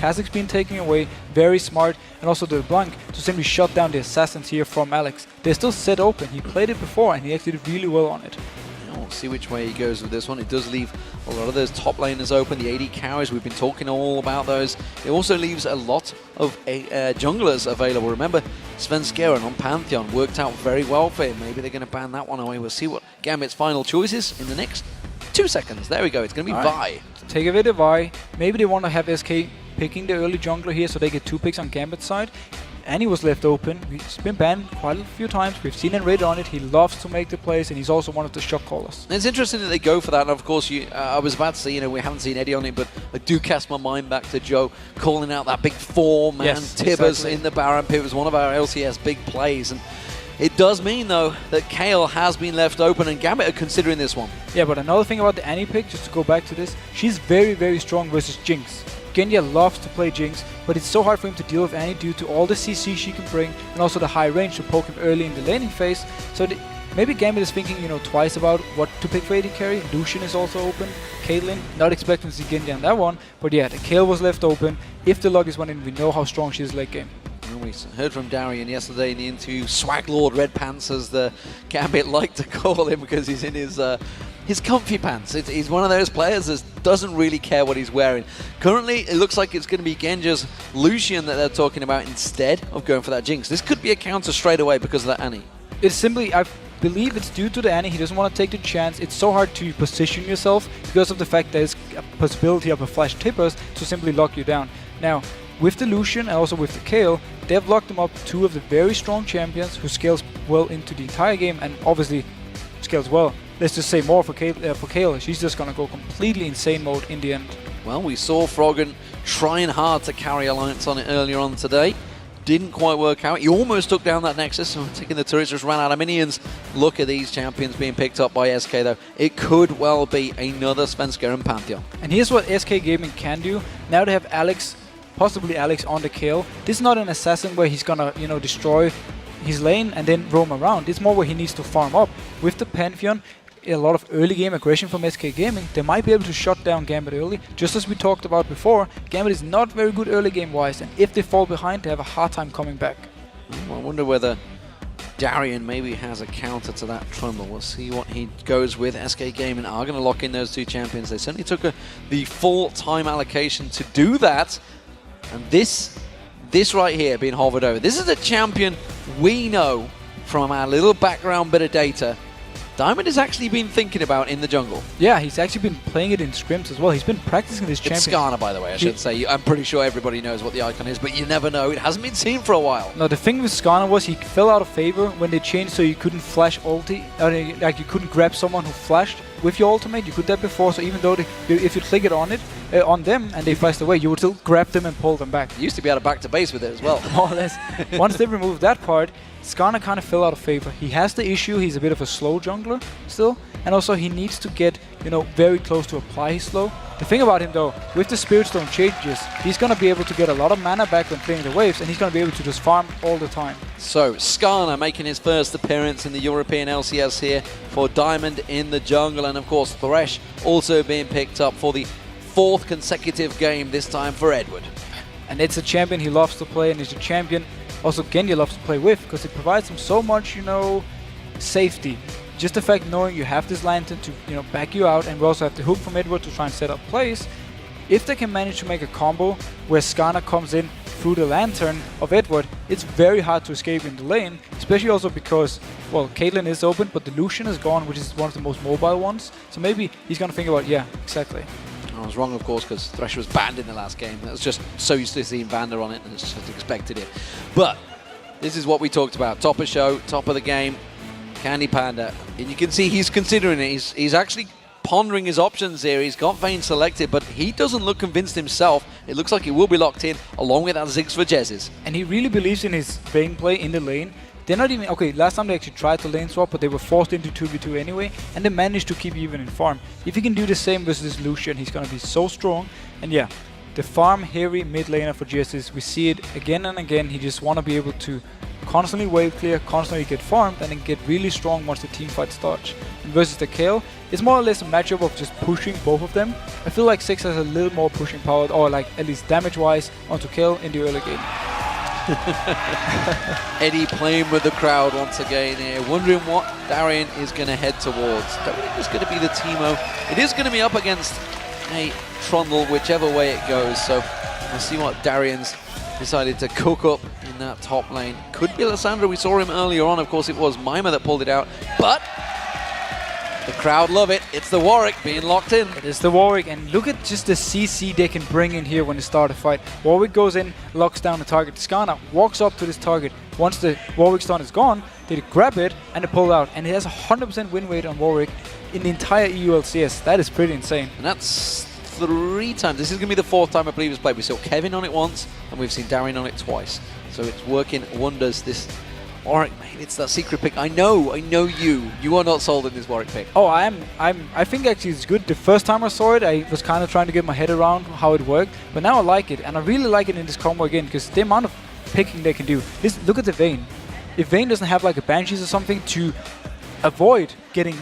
Kazac's been taken away, very smart, and also the Blanc to simply shut down the assassins here from Alex. They're still set open, he played it before and he actually did really well on it. We'll see which way he goes with this one. It does leave a lot of those top laners open, the AD carries, we've been talking all about those. It also leaves a lot of junglers available. Remember, Svenskeren on Pantheon worked out very well for him. Maybe they're going to ban that one away. We'll see what Gambit's final choice is in the next 2 seconds. There we go, it's going to be Vi. Take away the Vi. Maybe they want to have SK picking the early jungler here so they get 2 picks on Gambit's side. And he was left open. He's been banned quite a few times. We've seen him raid on it. He loves to make the plays, and he's also one of the shot callers. It's interesting that they go for that. And of course, I was about to say, we haven't seen Eddie on it, but I do cast my mind back to Joe calling out that big 4-man Tibbers exactly. in the Baron pit. It was one of our LCS big plays. And it does mean, though, that Kayle has been left open, and Gambit are considering this one. Yeah, but another thing about the Annie pick, just to go back to this, she's very, very strong versus Jinx. Genja loves to play Jinx, but it's so hard for him to deal with Annie due to all the CC she can bring and also the high range to poke him early in the laning phase. So maybe Gambit is thinking, twice about what to pick for AD carry. Lucian is also open. Caitlyn, not expecting to see Genja on that one, but yeah, the Kayle was left open. If the Lug is winning, we know how strong she is late game. We heard from Darian yesterday in the interview, Swag Lord Red Pants, as the Gambit like to call him, because he's in his comfy pants. He's one of those players that doesn't really care what he's wearing. Currently, it looks like it's going to be Genja's Lucian that they're talking about instead of going for that Jinx. This could be a counter straight away because of that Annie. It's simply, I believe it's due to the Annie. He doesn't want to take the chance. It's so hard to position yourself because of the fact there's a possibility of a flash Tippers to simply lock you down. Now, with the Lucian and also with the Kayle, they've locked them up 2 of the very strong champions who scales well into the entire game and obviously scales well. Let's just say more for Kayle. She's just going to go completely insane mode in the end. Well, we saw Froggen trying hard to carry Alliance on it earlier on today. Didn't quite work out. He almost took down that Nexus, so taking the turrets, just ran out of minions. Look at these champions being picked up by SK, though. It could well be another Svenskeren Pantheon. And here's what SK Gaming can do. Now they have Alex, possibly Alex on the Kayle. This is not an assassin where he's going to, destroy his lane and then roam around. It's more where he needs to farm up. With the Pantheon, a lot of early game aggression from SK Gaming, they might be able to shut down Gambit early. Just as we talked about before, Gambit is not very good early game wise, and if they fall behind, they have a hard time coming back. I wonder whether Darian maybe has a counter to that Trundle. We'll see what he goes with. SK Gaming are going to lock in those 2 champions. They certainly took the full time allocation to do that. And this right here being hovered over, this is a champion we know from our little background bit of data Diamond has actually been thinking about in the jungle. Yeah, he's actually been playing it in scrims as well. He's been practicing this champion. It's Skarner, by the way, I should say. I'm pretty sure everybody knows what the icon is, but you never know. It hasn't been seen for a while. No, the thing with Skarner was he fell out of favor when they changed so you couldn't flash ulti. Like you couldn't grab someone who flashed with your ultimate. You could that before, so even though if you click it on them and they flashed away, you would still grab them and pull them back. You used to be able to back to base with it as well. More or less. Once they removed that part, Skarner kind of fell out of favor. He has the issue, he's a bit of a slow jungler still, and also he needs to get, very close to apply his slow. The thing about him though, with the Spirit Stone changes, he's going to be able to get a lot of mana back when playing the waves, and he's going to be able to just farm all the time. So, Skarner making his first appearance in the European LCS here for Diamond in the jungle, and of course Thresh also being picked up for the 4th consecutive game, this time for Edward. And it's a champion he loves to play, and it's a champion also Genja loves to play with, because it provides him so much, safety. Just the fact knowing you have this lantern to, back you out, and we also have the hook from Edward to try and set up plays. If they can manage to make a combo where Skarner comes in through the lantern of Edward, it's very hard to escape in the lane, especially also because, well, Caitlyn is open, but the Lucian is gone, which is one of the most mobile ones. So maybe he's going to think about, yeah, exactly. I was wrong, of course, because Thresh was banned in the last game. That was just so used to seeing Vander on it, and just expected it. But this is what we talked about. Top of show, top of the game, Candy Panda. And you can see he's considering it. He's actually pondering his options here. He's got Vayne selected, but he doesn't look convinced himself. It looks like he will be locked in, along with that Ziggs for Jezzes. And he really believes in his Vayne play in the lane. They're not even, okay, last time they actually tried to lane swap, but they were forced into 2v2 anyway, and they managed to keep even in farm. If he can do the same versus this Lucian, he's going to be so strong. And yeah, the farm heavy mid laner for Jezzes, we see it again and again. He just want to be able to constantly wave clear, constantly get farmed, and then get really strong once the team fight starts. And versus the Kayle, it's more or less a matchup of just pushing both of them. I feel like 6 has a little more pushing power, or like at least damage-wise, onto Kayle in the early game. Eddie playing with the crowd once again here, wondering what Darien is going to head towards. Don't think it's going to be the Teemo. It is going to be up against a Trundle, whichever way it goes. So we'll see what Darien's decided to cook up in that top lane. Could be Lissandra. We saw him earlier on. Of course, it was Mima that pulled it out. But the crowd love it. It's the Warwick being locked in. It is the Warwick, and look at just the CC they can bring in here when they start a fight. Warwick goes in, locks down the target. Skarner walks up to this target. Once the Warwick stun is gone, they grab it and they pull out. And it has a 100% win rate on Warwick in the entire EU LCS. That is pretty insane. And that's 3 times. This is going to be the 4th time I believe it's played. We saw Kevin on it once, and we've seen Darien on it twice. So it's working wonders. This Warwick, mate, it's that secret pick. I know you are not sold in this Warwick pick. Oh, I think actually it's good. The first time I saw it, I was kind of trying to get my head around how it worked, but now I like it, and I really like it in this combo again, because the amount of picking they can do. Look at the Vayne. If Vayne doesn't have like a Banshees or something to avoid getting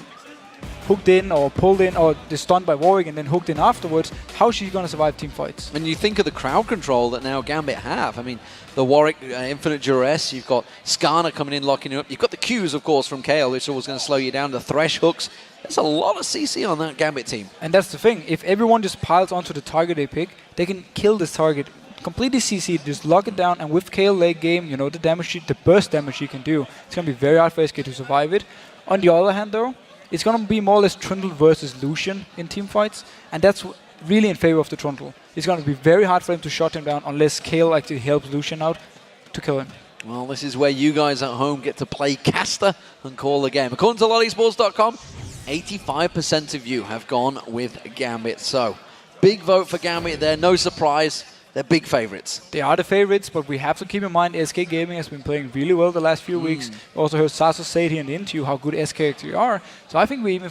hooked in or pulled in or stunned by Warwick and then hooked in afterwards, how is she going to survive team fights? And you think of the crowd control that now Gambit have. I mean, the Warwick Infinite Duress, you've got Skarner coming in, locking you up. You've got the Qs, of course, from Kayle, which are always going to slow you down. The Thresh hooks. There's a lot of CC on that Gambit team. And that's the thing. If everyone just piles onto the target they pick, they can kill this target. Completely CC, just lock it down, and with Kayle late game, you know, the damage, the burst damage she can do, it's going to be very hard for SK to survive it. On the other hand, though, it's going to be more or less Trundle versus Lucian in team fights, and that's really in favor of the Trundle. It's going to be very hard for him to shut him down unless Kayle actually helps Lucian out to kill him. Well, this is where you guys at home get to play caster and call the game. According to LollySports.com, 85% of you have gone with Gambit. So, big vote for Gambit there, no surprise. They're big favorites. They are the favorites, but we have to keep in mind SK Gaming has been playing really well the last few weeks. We also heard Sasu say it here in the interview how good SK actually are. So I think we're in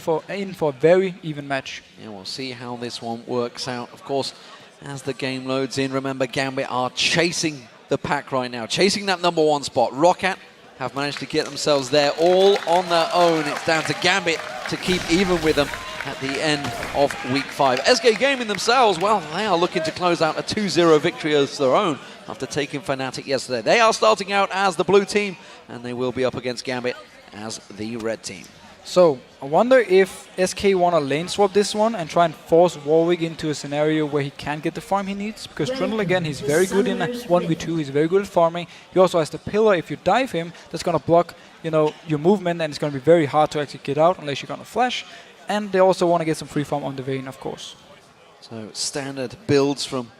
for a very even match. Yeah, we'll see how this one works out. Of course, as the game loads in, remember Gambit are chasing the pack right now, chasing that #1 spot. Roccat have managed to get themselves there all on their own. It's down to Gambit to keep even with them at the end of week 5. SK Gaming themselves, well, they are looking to close out a 2-0 victory of their own after taking Fnatic yesterday. They are starting out as the blue team, and they will be up against Gambit as the red team. So, I wonder if SK want to lane swap this one and try and force Warwick into a scenario where he can't get the farm he needs. Because Trundle, again, he's very good in 1v2, he's very good at farming. He also has the pillar. If you dive him, that's going to block, you know, your movement, and it's going to be very hard to actually get out unless you're going to flash. And they also want to get some free farm on the Vayne, of course. So standard builds from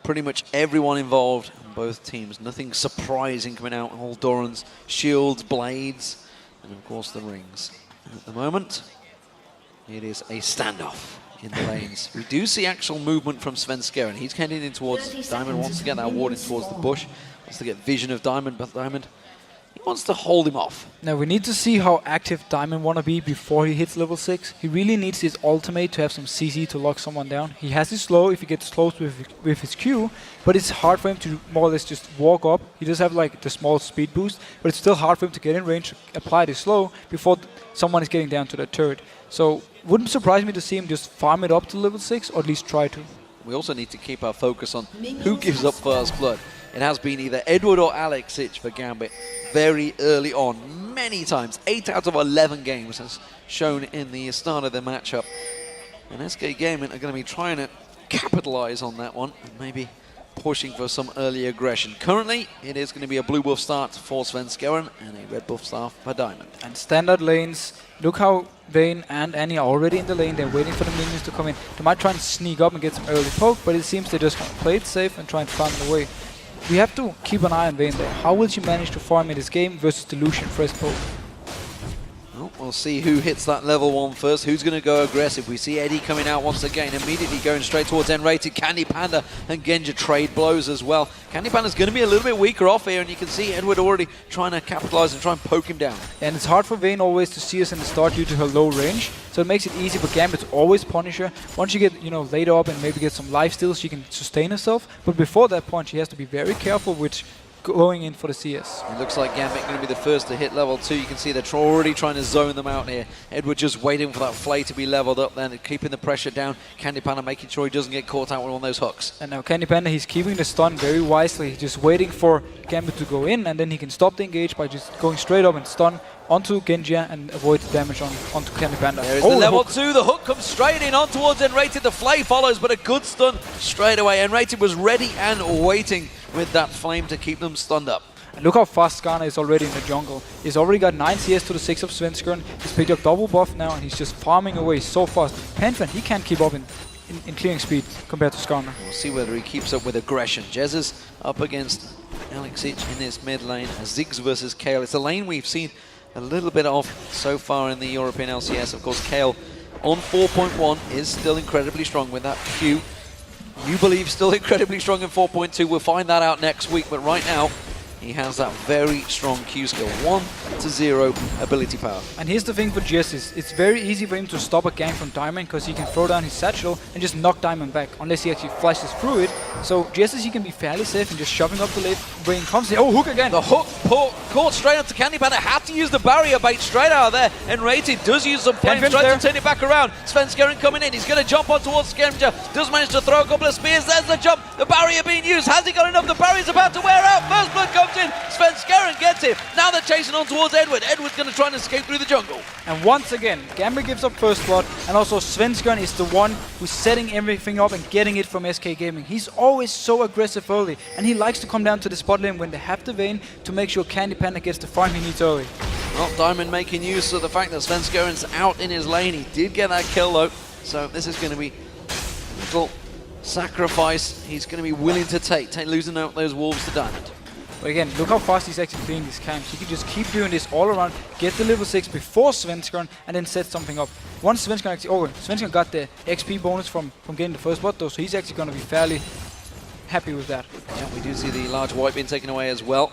pretty much everyone involved on both teams. Nothing surprising coming out. All Doran's shields, blades, and of course the rings. And at the moment, it is a standoff in the lanes. We do see actual movement from Svenska, and he's heading in towards Diamond. Wants to get that ward in towards the bush. Wants to get vision of Diamond, but Diamond, he wants to hold him off. Now we need to see how active Diamond want to be before he hits level 6. He really needs his ultimate to have some CC to lock someone down. He has his slow if he gets close with his Q, but it's hard for him to more or less just walk up. He does have like the small speed boost, but it's still hard for him to get in range, apply the slow before someone is getting down to the turret. So wouldn't surprise me to see him just farm it up to level 6, or at least try to. We also need to keep our focus on who gives up first blood. It has been either Edward or Alexic for Gambit very early on, many times. 8 out of 11 games as shown in the start of the matchup. And SK Gaming are going to be trying to capitalize on that one and maybe pushing for some early aggression. Currently, it is going to be a blue buff start for Svenskeren and a red buff start for Diamond. And standard lanes, look how Vayne and Annie are already in the lane. They're waiting for the minions to come in. They might try and sneak up and get some early poke, but it seems they're just going to play it safe and try and farm it away. We have to keep an eye on Vayne though. How will she manage to farm in this game versus the Lucian first poke? Well, we'll see who hits that level 1 first. Who's going to go aggressive? We see Eddie coming out once again, immediately going straight towards N-rated. Candy Panda and Genja trade blows as well. Candy Panda's going to be a little bit weaker off here, and you can see Edward already trying to capitalize and try and poke him down. And it's hard for Vayne always to see us in the start due to her low range, so it makes it easy for Gambit to always punish her. Once you get, you know, later up and maybe get some life steals, she can sustain herself. But before that point, she has to be very careful which going in for the CS. It looks like Gambit going to be the first to hit level 2. You can see they're already trying to zone them out here. Edward just waiting for that flay to be leveled up then, keeping the pressure down. Candy Panda making sure he doesn't get caught out with one of those hooks. And now Candy Panda, he's keeping the stun very wisely. He's just waiting for Gambit to go in, and then he can stop the engage by just going straight up and stun onto Genji and avoid the damage onto Candy Panda. There's the level 2, the hook comes straight in on towards Enrated, the flay follows, but a good stun straight away. Enrated was ready and waiting with that flame to keep them stunned up. And look how fast Skarner is already in the jungle. He's already got 9 CS to the 6 of Svenskeren. He's picked up double buff now, and he's just farming away so fast. Panfan, he can't keep up in clearing speed compared to Skarner. We'll see whether he keeps up with aggression. Jez is up against Alex Ich in this mid lane. Ziggs versus Kale. It's a lane we've seen a little bit of so far in the European LCS. Of course, Kale on 4.1 is still incredibly strong with that Q. You believe still incredibly strong in 4.2. We'll find that out next week, but right now, he has that very strong Q skill, 1-0 ability power. And here's the thing for Jess, it's very easy for him to stop a gank from Diamond because he can throw down his satchel and just knock Diamond back, unless he actually flashes through it. So Jess, he can be fairly safe and just shoving up the lane, bringing constantly. Oh, hook again! The hook caught straight onto Candy Panda, had to use the barrier bait straight out of there, and Rated does use some flames, tries to turn it back around. Svenskeren coming in, he's going to jump on towards Skirmisher, does manage to throw a couple of spears, there's the jump, the barrier being used, has he got enough? The barrier's about to wear out, first blood comes in, Svenskeren gets him, now they're chasing on towards Edward, Edward's going to try and escape through the jungle. And once again, Gambit gives up first blood, and also Svenskeren is the one who's setting everything up and getting it from SK Gaming. He's always so aggressive early, and he likes to come down to the spot lane when they have the Vayne to make sure Candy Panda gets the farm he needs early. Well, Diamond making use of the fact that Svenskeren's out in his lane. He did get that kill though, so this is going to be a little sacrifice he's going to be willing to take losing out those wolves to Diamond. But again, look how fast he's actually clearing these camps. He can just keep doing this all around, get the level 6 before Svenskeren, and then set something up. Once Svenskeren actually, Svenskeren got the XP bonus from getting the first blood though, so he's actually going to be fairly happy with that. Yeah, we do see the large wipe being taken away as well.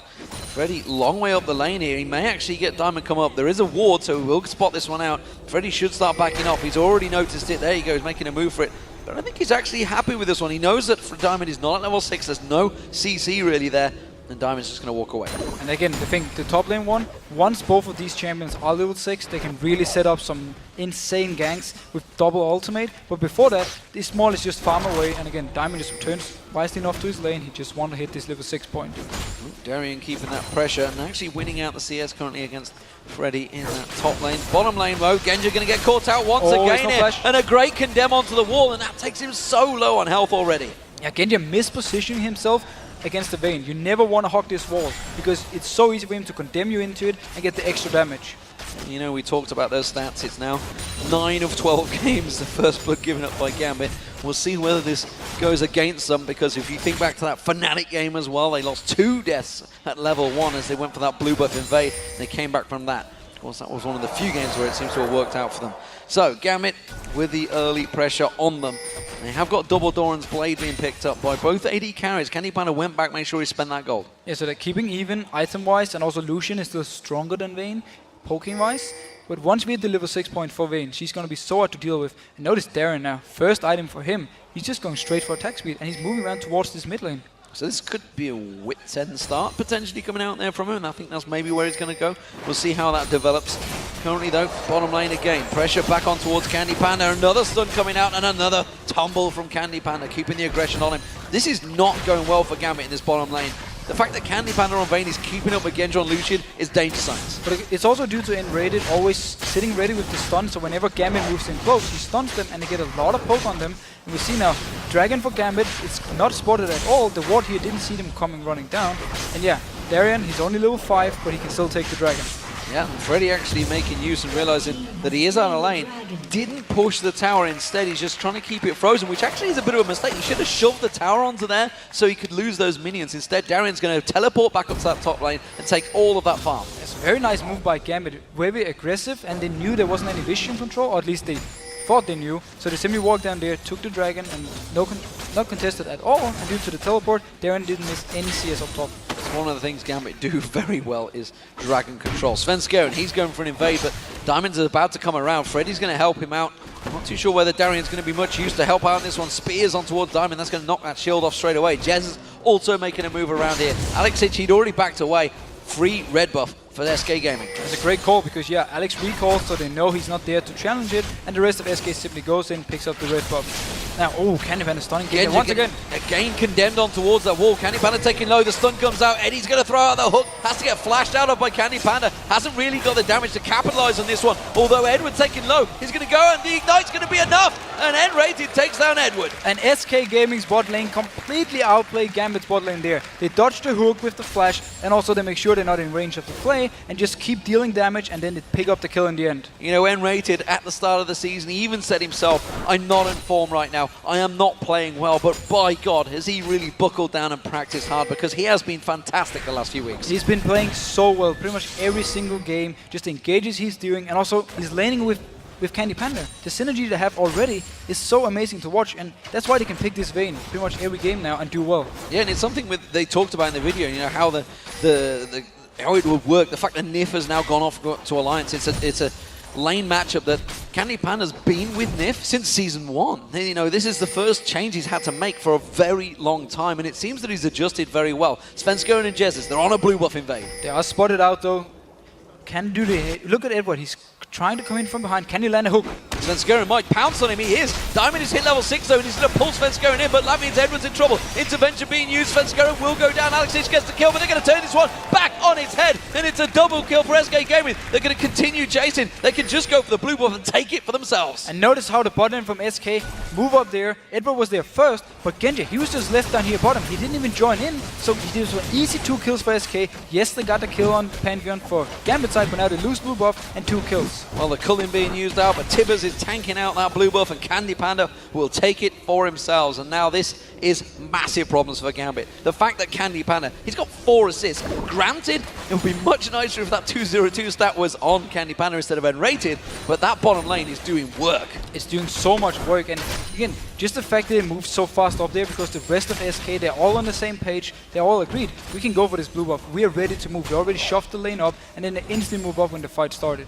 Freddy, long way up the lane here. He may actually get Diamond come up. There is a ward, so we will spot this one out. Freddy should start backing off. He's already noticed it. There he goes, making a move for it. But I think he's actually happy with this one. He knows that Diamond is not at level 6. There's no CC really there. And Diamond's just going to walk away. And again, the thing, the top lane one, once both of these champions are level 6, they can really set up some insane ganks with double ultimate. But before that, this Small is just farm away. And again, Diamond just returns wisely enough to his lane. He just wants to hit this level 6 point. Darien keeping that pressure and actually winning out the CS currently against Freddy in that top lane. Bottom lane though, Genji going to get caught out once again here. And a great condemn onto the wall, and that takes him so low on health already. Yeah, Genji mispositioning himself against the Vayne. You never want to hog this wall because it's so easy for him to condemn you into it and get the extra damage. You know, we talked about those stats. It's now 9 of 12 games, the first blood given up by Gambit. We'll see whether this goes against them, because if you think back to that Fnatic game as well, they lost 2 deaths at level 1 as they went for that blue buff invade. They came back from that. Of course, that was one of the few games where it seems to have worked out for them. So, Gambit with the early pressure on them. They have got double Doran's Blade being picked up by both AD carries. Candy Panda went back, made sure he spent that gold. Yeah, so they're keeping even item-wise, and also Lucian is still stronger than Vayne, poking-wise. But once we hit the level 6 point for Vayne, she's going to be so hard to deal with. And notice Darren now, first item for him, he's just going straight for attack speed, and he's moving around towards this mid lane. So this could be a wit's end start potentially coming out there from him, and I think that's maybe where he's going to go. We'll see how that develops. Currently though, bottom lane again, pressure back on towards Candy Panda, another stun coming out and another tumble from Candy Panda, keeping the aggression on him. This is not going well for Gambit in this bottom lane. The fact that Candy Panda on Vayne is keeping up with Genji on Lucian is danger signs. But it's also due to Enrated always sitting ready with the stun, so whenever Gambit moves in close, he stuns them and they get a lot of poke on them. And we see now, Dragon for Gambit, it's not spotted at all. The ward here didn't see them coming running down. And yeah, Darien, he's only level 5, but he can still take the Dragon. Yeah, Freddy actually making use and realizing that he is out of lane. Didn't push the tower, instead he's just trying to keep it frozen, which actually is a bit of a mistake. He should have shoved the tower onto there so he could lose those minions. Instead, Darien's going to teleport back up to that top lane and take all of that farm. It's a very nice move by Gambit. Very aggressive, and they knew there wasn't any vision control, or at least they thought they knew. So they simply walked down there, took the Dragon, and not contested at all. And due to the teleport, Darien didn't miss any CS up top. One of the things Gambit do very well is Dragon control. Svenskeren, he's going for an invade, but Diamond's about to come around. Freddy's going to help him out. I'm not too sure whether Darien's going to be much use to help out in this one. Spears on towards Diamond, that's going to knock that shield off straight away. Jez is also making a move around here. Alex Hitch, he'd already backed away. Free red buff for SK Gaming. It's a great call because, yeah, Alex recalls so they know he's not there to challenge it, and the rest of SK simply goes in, picks up the red buff. Now, oh, Candy Panda stunning Genja once again. Again condemned on towards that wall. Candy Panda taking low, the stun comes out. Eddie's going to throw out the hook, has to get flashed out of by Candy Panda. Hasn't really got the damage to capitalize on this one. Although Edward taking low, he's going to go and the ignite's going to be enough. And N-Rated takes down Edward. And SK Gaming's bot lane completely outplayed Gambit's bot lane there. They dodge the hook with the flash, and also they make sure they're not in range of the play, and just keep dealing damage, and then they pick up the kill in the end. You know, N-Rated at the start of the season, he even said himself, I'm not in form right now. I am not playing well, but by God, has he really buckled down and practiced hard, because he has been fantastic the last few weeks. He's been playing so well, pretty much every single game, just the engages he's doing, and also he's laning with Candy Panda. The synergy they have already is so amazing to watch, and that's why they can pick this Vayne pretty much every game now and do well. Yeah, and it's something they talked about in the video, you know, how how it would work. The fact that Nif has now gone off to Alliance, it's a lane matchup that Candy Panda's been with Nif since Season 1. You know, this is the first change he's had to make for a very long time, and it seems that he's adjusted very well. Svenskeren and Jesus, they're on a blue buff in Vayne. They are spotted out though. Can do the... Look at Edward, he's trying to come in from behind. Can he land a hook? Svenskeren might pounce on him, he is. Diamond is hit level 6 though, and he's going to pull Svenskeren in, but that means Edward's in trouble. Intervention being used, Svenskeren will go down. Alex Hitch gets the kill, but they're going to turn this one back on its head, and it's a double kill for SK Gaming. They're going to continue chasing. They can just go for the blue buff and take it for themselves. And notice how the bot lane from SK move up there. Edward was there first, but Genja, he was just left down here bottom. He didn't even join in, so this was an easy 2 kills for SK. Yes, they got the kill on Pantheon for Gambit side, but now they lose blue buff and 2 kills. Well, the culling being used out, but Tibbers is tanking out that blue buff, and Candy Panda will take it for themselves. And now this is massive problems for Gambit. The fact that Candy Panda, he's got 4 assists. Granted, it would be much nicer if that 202 stat was on Candy Panda instead of N-Rated, but that bottom lane is doing work. It's doing so much work, and again, just the fact that they move so fast up there, because the rest of SK, they're all on the same page, they're all agreed. We can go for this blue buff. We are ready to move. They already shoved the lane up, and then they instantly move up when the fight started.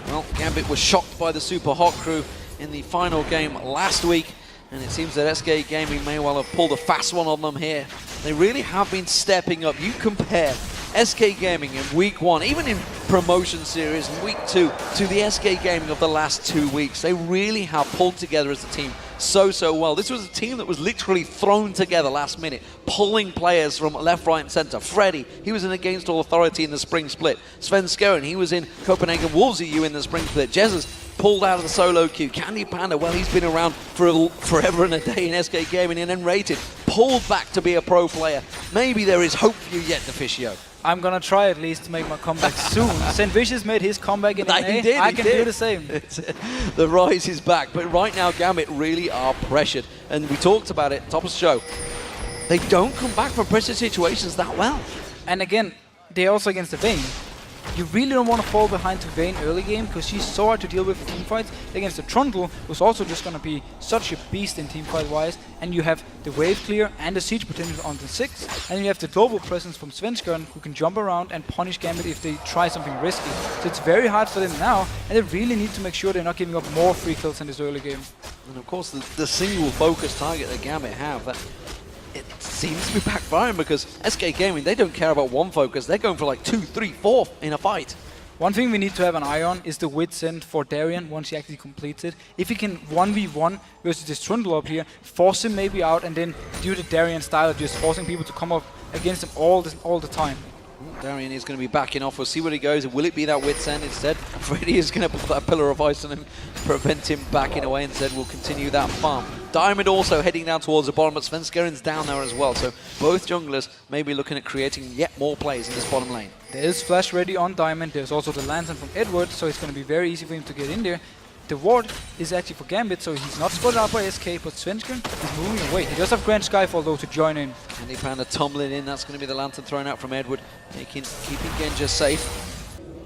Well, Gambit was shocked by the Super Hot crew in the final game last week, and it seems that SK Gaming may well have pulled a fast one on them here. They really have been stepping up. You compare SK Gaming in week 1, even in promotion series in week 2, to the SK Gaming of the last 2 weeks. They really have pulled together as a team so well. This was a team that was literally thrown together last minute, pulling players from left, right and center. Freddy, he was in Against All Authority in the spring split. Svenskeren, he was in Copenhagen Wolves EU in the spring split. Jesus pulled out of the solo queue. Candy Panda, well, he's been around for forever and a day in SK Gaming, and N-Rated pulled back to be a pro player. Maybe there is hope for you yet, Deficio. I'm gonna try at least to make my comeback soon. St. Vicious made his comeback in NA. I can do the same. The rise is back, but right now Gambit really are pressured. And we talked about it top of the show. They don't come back from pressure situations that well. And again, they're also against the Vayne. You really don't want to fall behind to Vayne early game, because she's so hard to deal with in teamfights. Against the Trundle, who's also just going to be such a beast in teamfight wise. And you have the wave clear and the siege potential on the 6. And you have the global presence from Svenskeren, who can jump around and punish Gambit if they try something risky. So it's very hard for them now, and they really need to make sure they're not giving up more free kills in this early game. And of course, the single focus target that Gambit have, that it seems to be backfiring, because SK Gaming, they don't care about one focus. They're going for like 2, 3, 4 in a fight. One thing we need to have an eye on is the Wit's End for Darien once he actually completes it. If he can 1v1 versus this Trundle up here, force him maybe out, and then do the Darien style of just forcing people to come up against him all the time. Darien is going to be backing off. We'll see where he goes. Will it be that Wit's End instead? Freddy is going to put that pillar of ice on him, prevent him backing away, and said we'll continue that farm. Diamond also heading down towards the bottom, but Svenskeren's down there as well. So both junglers may be looking at creating yet more plays in this bottom lane. There is flash ready on Diamond. There's also the lantern from Edward, so it's going to be very easy for him to get in there. The ward is actually for Gambit, so he's not spotted out by SK, but Svenskeren is moving away. He does have Grand Skyfall though to join in. Candy Panda tumbling in. That's going to be the lantern thrown out from Edward, keeping Genja safe.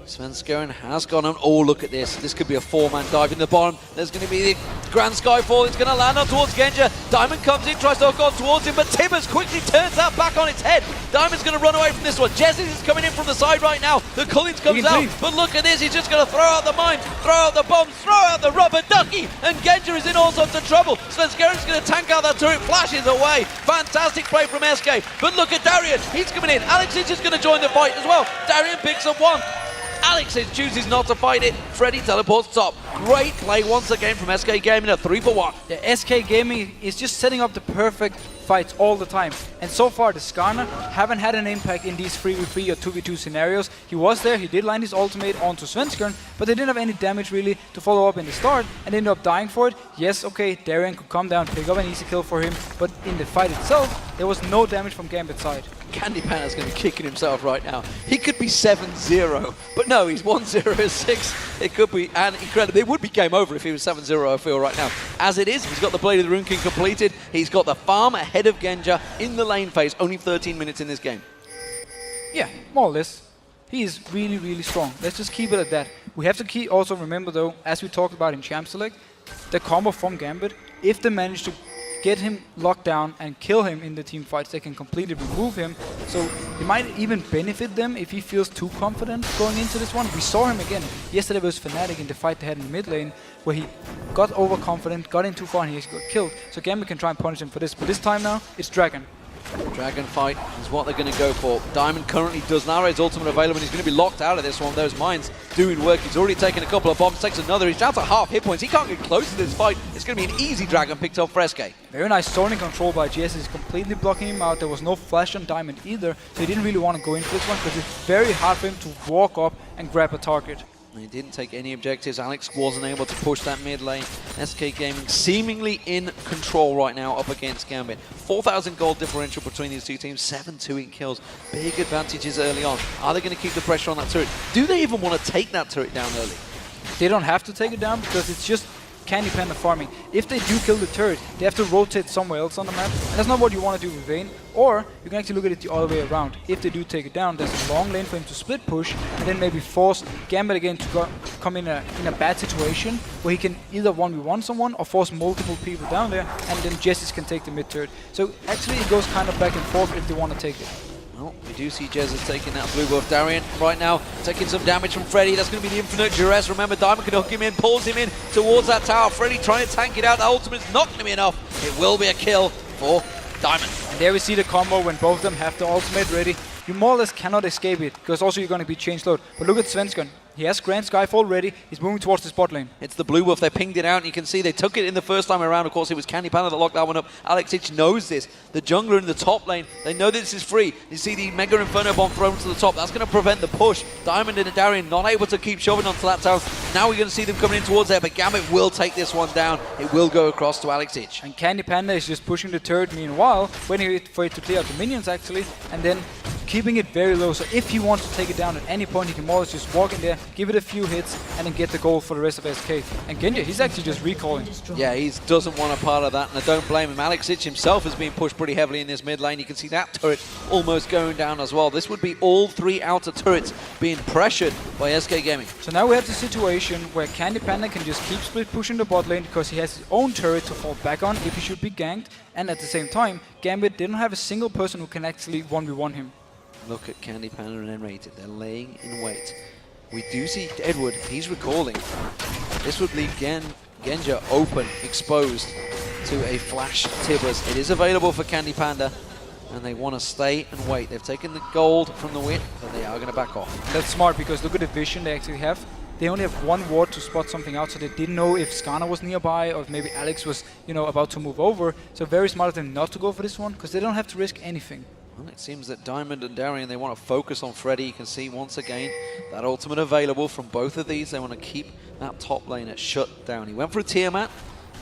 Svenskeren has gone on. Oh, look at this. This could be a 4-man dive in the bottom. There's going to be the Grand Skyfall. It's going to land on towards Genja. Diamond comes in, tries to hook on towards him, but Tibbers quickly turns that back on its head. Diamond's going to run away from this one. Jesse is coming in from the side right now. The Cullings comes out, but look at this. He's just going to throw out the mines, throw out the bombs, throw out the rubber ducky, and Genja is in all sorts of trouble. Svenskeren's going to tank out that turret, flashes away. Fantastic play from SK, but look at Darian. He's coming in. Alex is just going to join the fight as well. Darian picks up one. Alex chooses not to fight it. Freddy teleports top. Great play once again from SK Gaming, a 3-for-1. Yeah, SK Gaming is just setting up the perfect fights all the time. And so far, the Skarner haven't had an impact in these 3v3 or 2v2 scenarios. He was there, he did land his ultimate onto Svenskeren, but they didn't have any damage really to follow up in the start and ended up dying for it. Yes, okay, Darian could come down, pick up an easy kill for him, but in the fight itself, there was no damage from Gambit's side. Candy Panda's going to be kicking himself right now. He could be 7-0, but no, he's 1-0-6. It could be incredible. It would be game over if he was 7-0, I feel, right now. As it is, he's got the Blade of the Rune King completed. He's got the farm ahead of Genja in the lane phase. Only 13 minutes in this game. Yeah, more or less. He is really, really strong. Let's just keep it at that. We have to also remember, though, as we talked about in Champ Select, the combo from Gambit, if they manage to get him locked down and kill him in the team fights, they can completely remove him. So it might even benefit them if he feels too confident going into this one. We saw him again yesterday with Fnatic in the fight they had in the mid lane, where he got overconfident, got in too far, and he got killed. So Gambit can try and punish him for this. But this time now, it's Dragon. Dragon fight is what they're going to go for. Diamond currently does not have his ultimate available, and he's going to be locked out of this one. Those mines doing work. He's already taken a couple of bombs, takes another. He's down to half hit points. He can't get close to this fight. It's going to be an easy Dragon picked up for SK. Very nice zoning control by GS. He's completely blocking him out. There was no flash on Diamond either, so he didn't really want to go into this one because it's very hard for him to walk up and grab a target. He didn't take any objectives. Alex wasn't able to push that mid lane. SK Gaming seemingly in control right now up against Gambit. 4,000 gold differential between these two teams, 7-2 in kills. Big advantages early on. Are they going to keep the pressure on that turret? Do they even want to take that turret down early? They don't have to take it down because it's just Candy Panda farming. If they do kill the turret, they have to rotate somewhere else on the map, and that's not what you want to do with Vayne. Or you can actually look at it the other way around. If they do take it down, there's a long lane for him to split push, and then maybe force Gambit again to come in a bad situation where he can either 1v1 someone or force multiple people down there, and then Jessis can take the mid turret. So actually it goes kind of back and forth if they want to take it. Well, we do see Jez is taking that blue buff. Darian right now taking some damage from Freddy. That's going to be the infinite duress. Remember, Diamond can hook him in, pulls him in towards that tower. Freddy trying to tank it out. The ultimate's not going to be enough. It will be a kill for Diamond. And there we see the combo when both of them have the ultimate ready. You more or less cannot escape it, because also you're going to be changed load. But look at Svenskeren. He has Grand Skyfall ready. He's moving towards the spot lane. It's the blue buff. They pinged it out, and you can see they took it in the first time around. Of course, it was Candy Panda that locked that one up. Alex Hitch knows this. The jungler in the top lane, they know this is free. You see the Mega Inferno Bomb thrown to the top. That's going to prevent the push. Diamond and Darian not able to keep shoving onto that tower. Now we're going to see them coming in towards there, but Gambit will take this one down. It will go across to Alex Hitch. And Candy Panda is just pushing the turret meanwhile, waiting for it to clear out the minions actually, and then keeping it very low. So if he wants to take it down at any point, he can more or less just walk in there, give it a few hits, and then get the goal for the rest of SK. And Genja, he's actually just recalling. Yeah, he doesn't want a part of that, and I don't blame him. Alex Hitch himself is being pushed pretty heavily in this mid lane. You can see that turret almost going down as well. This would be all three outer turrets being pressured by SK Gaming. So now we have the situation where Candy Panda can just keep split pushing the bot lane because he has his own turret to fall back on if he should be ganked, and at the same time, Gambit didn't have a single person who can actually 1v1 him. Look at Candy Panda and Enrated. They're laying in wait. We do see Edward. He's recalling. This would leave Genja open, exposed to a flash Tibbers. It is available for Candy Panda, and they want to stay and wait. They've taken the gold from the win, but they are going to back off. That's smart because look at the vision they actually have. They only have one ward to spot something out, so they didn't know if Skarner was nearby or if maybe Alex was, about to move over. So very smart of them not to go for this one because they don't have to risk anything. Well, it seems that Diamond and Darian, they want to focus on Freddy. You can see once again that ultimate available from both of these. They want to keep that top lane at shut down. He went for a Tiamat,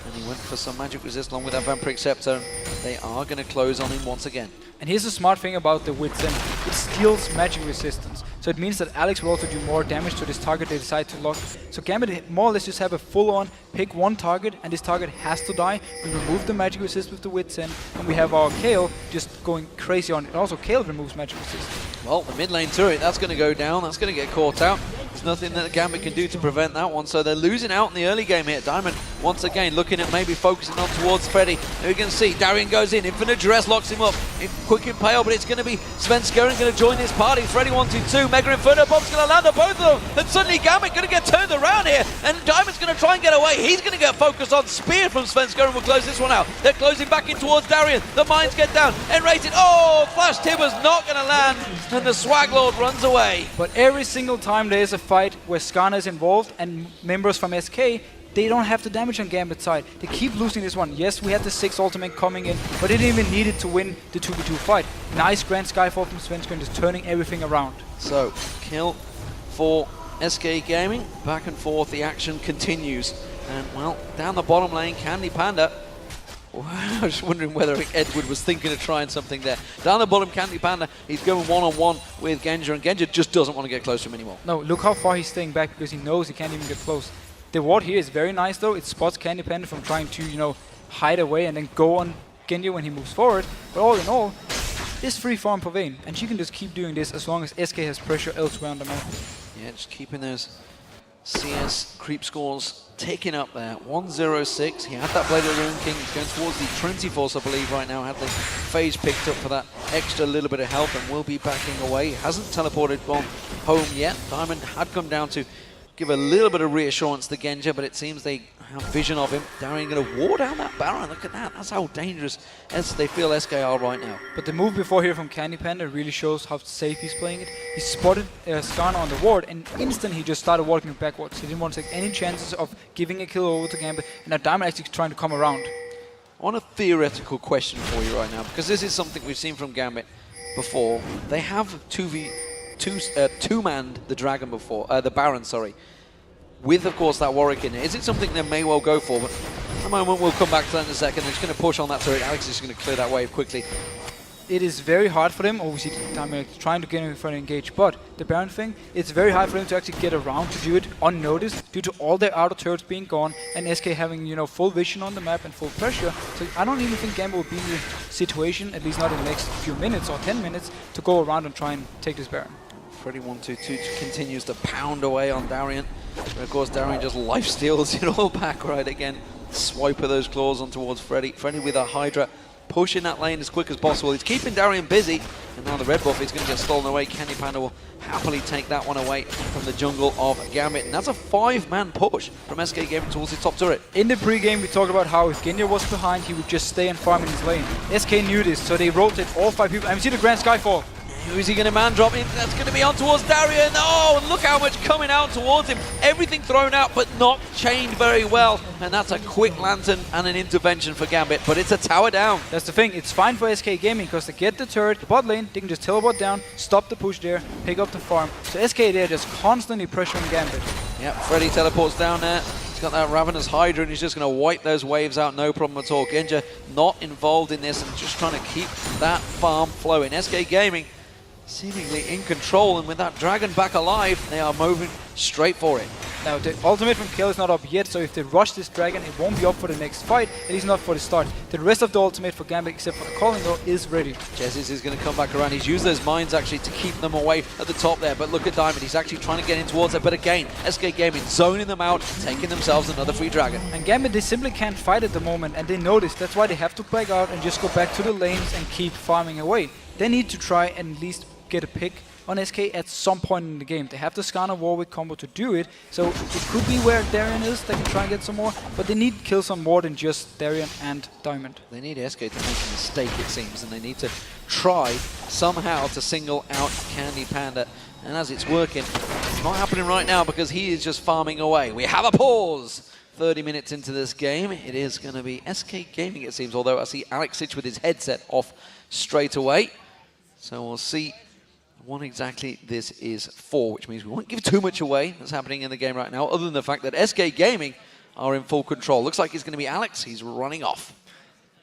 and he went for some magic resist along with that Vampiric Scepter. They are going to close on him once again. And here's the smart thing about the Wit's End. It steals magic resistance. So it means that Alex will also do more damage to this target they decide to lock. So Gambit more or less just have a full-on pick one target, and this target has to die. We remove the magic resist with the Wit's End, and we have our Kayle just going crazy on it. And also Kayle removes magic resist. Well, the mid lane turret, that's going to go down. That's going to get caught out. There's nothing that Gambit can do to prevent that one, so they're losing out in the early game here. Diamond, once again, looking at maybe focusing on towards Freddy. Now you can see Darian goes in, Infinite Duress locks him up. Quick Impale, but it's going to be Svenskeren going to join this party. Freddy 1-2-2, Mega Inferno Bomb's going to land on both of them, and suddenly Gambit going to get turned around here, and Diamond's going to try and get away. He's going to get focused on Spear from Svenskeren, will close this one out. They're closing back in towards Darian. The mines get down, N-rated. Oh, Flash Timber's not going to land, and the Swag Lord runs away. But every single time there is a fight where Skarner is involved and members from SK, they don't have the damage on Gambit's side. They keep losing this one. Yes, we had the 6 ultimate coming in, but they didn't even need it to win the 2v2 fight. Nice Grand Skyfall from Svenskeren, just turning everything around. So, kill for SK Gaming. Back and forth, the action continues. And, well, down the bottom lane, Candy Panda. I was wondering whether Edward was thinking of trying something there. Down the bottom, Candy Panda, he's going one-on-one with Genja, and Genja just doesn't want to get close to him anymore. No, look how far he's staying back because he knows he can't even get close. The ward here is very nice though. It spots Candy Panda from trying to, you know, hide away and then go on Genja when he moves forward. But all in all, it's free farm for Vayne, and she can just keep doing this as long as SK has pressure elsewhere on the map. Yeah, just keeping those CS creep scores ticking up there. 106. He had that Blade of the Rune King. He's going towards the Trinity Force, I believe, right now. Had the phase picked up for that extra little bit of health and will be backing away. He hasn't teleported on home yet. Diamond had come down to give a little bit of reassurance to Genja, but it seems they have vision of him. Darian going to ward down that Baron. Look at that. That's how dangerous as they feel SK are right now. But the move before here from Candy Panda really shows how safe he's playing it. He spotted Skarner on the ward, and instantly he just started walking backwards. He didn't want to take any chances of giving a kill over to Gambit, and now Diamond actually trying to come around. I want a theoretical question for you right now, because this is something we've seen from Gambit before. They have two-manned the Dragon before, the Baron, sorry, with, of course, that Warwick in it. Is it something they may well go for? But at the moment, we'll come back to that in a second. They're just going to push on that turret. Alex is going to clear that wave quickly. It is very hard for them, obviously, trying to get him in front and engage, but the Baron thing, it's very hard for them to actually get around to do it unnoticed due to all their outer turrets being gone and SK having, you know, full vision on the map and full pressure. So I don't even think Gambit will be in the situation, at least not in the next few minutes or 10 minutes, to go around and try and take this Baron. Freddy 1-2-2 continues to pound away on Darian. And of course, Darian just lifesteals it all back right again. Swipe of those claws on towards Freddy. Freddy with a Hydra, pushing that lane as quick as possible. He's keeping Darian busy, and now the red buff is going to get stolen away. Candy Panda will happily take that one away from the jungle of Gambit. And that's a 5-man push from SK Gaming towards the top turret. In the pre-game, we talked about how if Genja was behind, he would just stay and farm in his lane. SK knew this, so they rotate all 5 people. And we see the Grand Skyfall. Who is he going to man drop in? That's going to be on towards Darian. Oh, and look how much coming out towards him. Everything thrown out, but not chained very well. And that's a quick lantern and an intervention for Gambit, but it's a tower down. That's the thing. It's fine for SK Gaming because they get the turret, the bot lane, they can just teleport down, stop the push there, pick up the farm. So SK there just constantly pressuring Gambit. Yep, Freddy teleports down there. He's got that Ravenous Hydra and he's just going to wipe those waves out, no problem at all. Genja not involved in this and just trying to keep that farm flowing. SK Gaming seemingly in control, and with that dragon back alive, they are moving straight for it. Now, the ultimate from Kill is not up yet, so if they rush this dragon, it won't be up for the next fight, at least not for the start. The rest of the ultimate for Gambit, except for the calling though, is ready. Jesus is going to come back around. He's used those mines actually to keep them away at the top there, but look at Diamond. He's actually trying to get in towards it, but again, SK Gaming zoning them out, taking themselves another free dragon. And Gambit, they simply can't fight at the moment, and they know this. That's why they have to back out and just go back to the lanes and keep farming away. They need to try and at least get a pick on SK at some point in the game. They have the Skarner Warwick combo to do it, so it could be where Darian is. They can try and get some more, but they need kills on more than just Darian and Diamond. They need SK to make a mistake, it seems, and they need to try somehow to single out Candy Panda. And as it's working, it's not happening right now because he is just farming away. We have a pause. 30 minutes into this game, it is going to be SK Gaming, it seems, although I see Alex Sitch with his headset off straight away. So we'll see what exactly this is for, which means we won't give too much away that's happening in the game right now, other than the fact that SK Gaming are in full control. Looks like it's going to be Alex. He's running off.